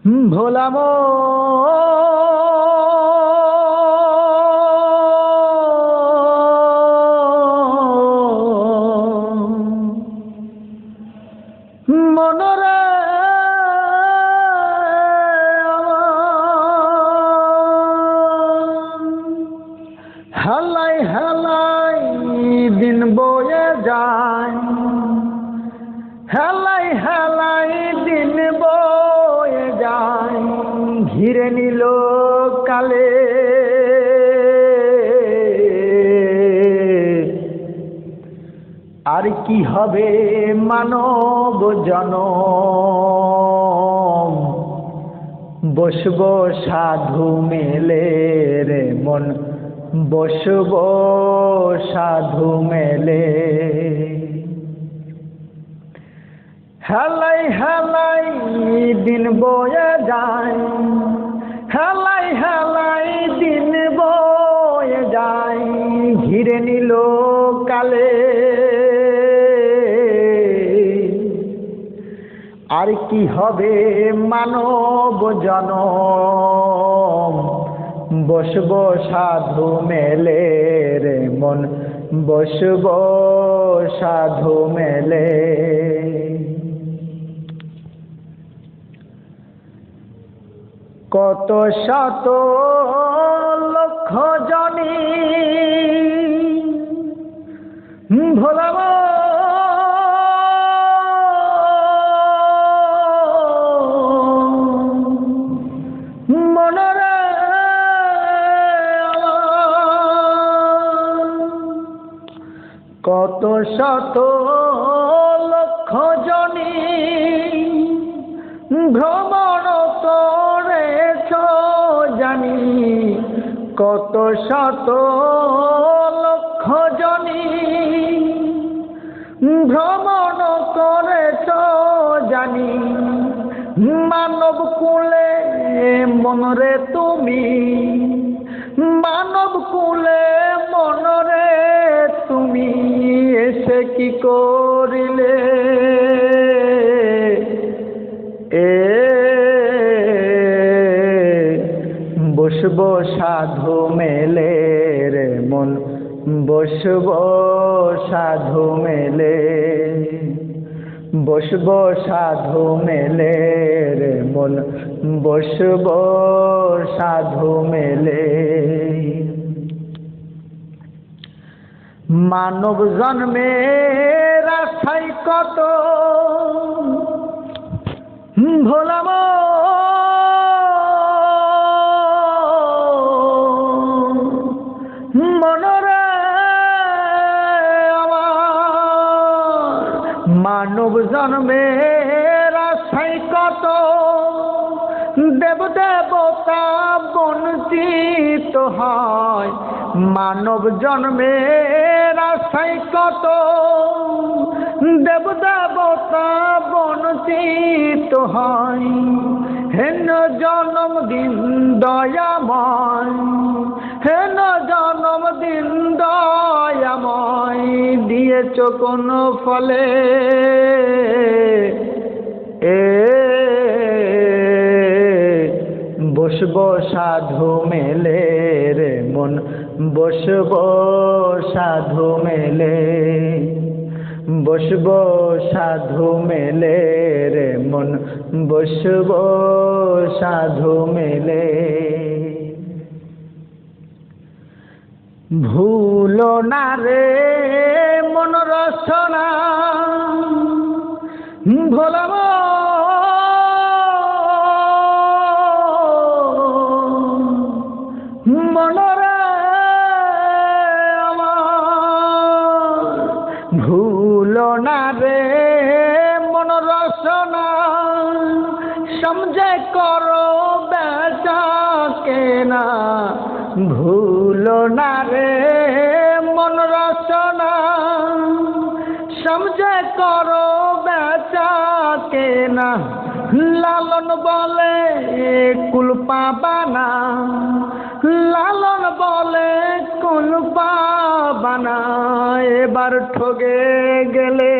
ভোলা মনরে হালাই হালাই দিন বয়ে যায়, হেলাই হেলাই দিন বয়ে যায়, ঘিরে নিল কালে। আর কি হবে মানব জনম, বসব সাধু মেলে রে মন, বসব সাধু মেলে। হেলাই হেলাই দিন বয়ে যায়, হেলাই হেলাই দিন বয়ে যায়, ঘিরে নিল কালে। আর কি হবে মানব জনম, বসব সাধু মেলে রে মন, বসব সাধু মেলে। কত শত লক্ষ জনি ভোলা মনরে কত শত লক্ষ জনি ভ্রমণ করেছ জানি, কত শত লক্ষ জনি ভ্রমণ করেছ জানি, মানব কুলে মনরে তুমি, মানব কুলে মনরে তুমি, এসে কি করিলে বসব সাধু মেলে রে মন, বসব সাধু মেলে, বসব সাধু মেলে রে মন, বসব সাধু মেলে। মানব জন্মের আশায় কত ভোলা মনরে আমার, মানব জন্মের আশায় কত দেব দেবতা বঞ্চিত হয়, মানব জন্মের আশায় কত দেব দেবতা বঞ্চিত হয়। হেন জন্মদিন দয়াময়, হেন জন্মদিন দয়াময়, দিয়েছ কোন ফলে বসব সাধু মেলে রে মন, বসব সাধু মেলে, বসব সাধু মেলে রে মন, বসব সাধু মেলে। ভুলো না রে মন রচনা ভোলা মনরে আমার, ভুলো না রে মন রচনা, সমঝে করো বেচা কেনা, ভুলো না রে মন রচনা, সমঝে করো বেচা কেনা। লালন বলে কুল পাবানা, লালন বলে কুল পাবানা, এবার ঠগে গেলে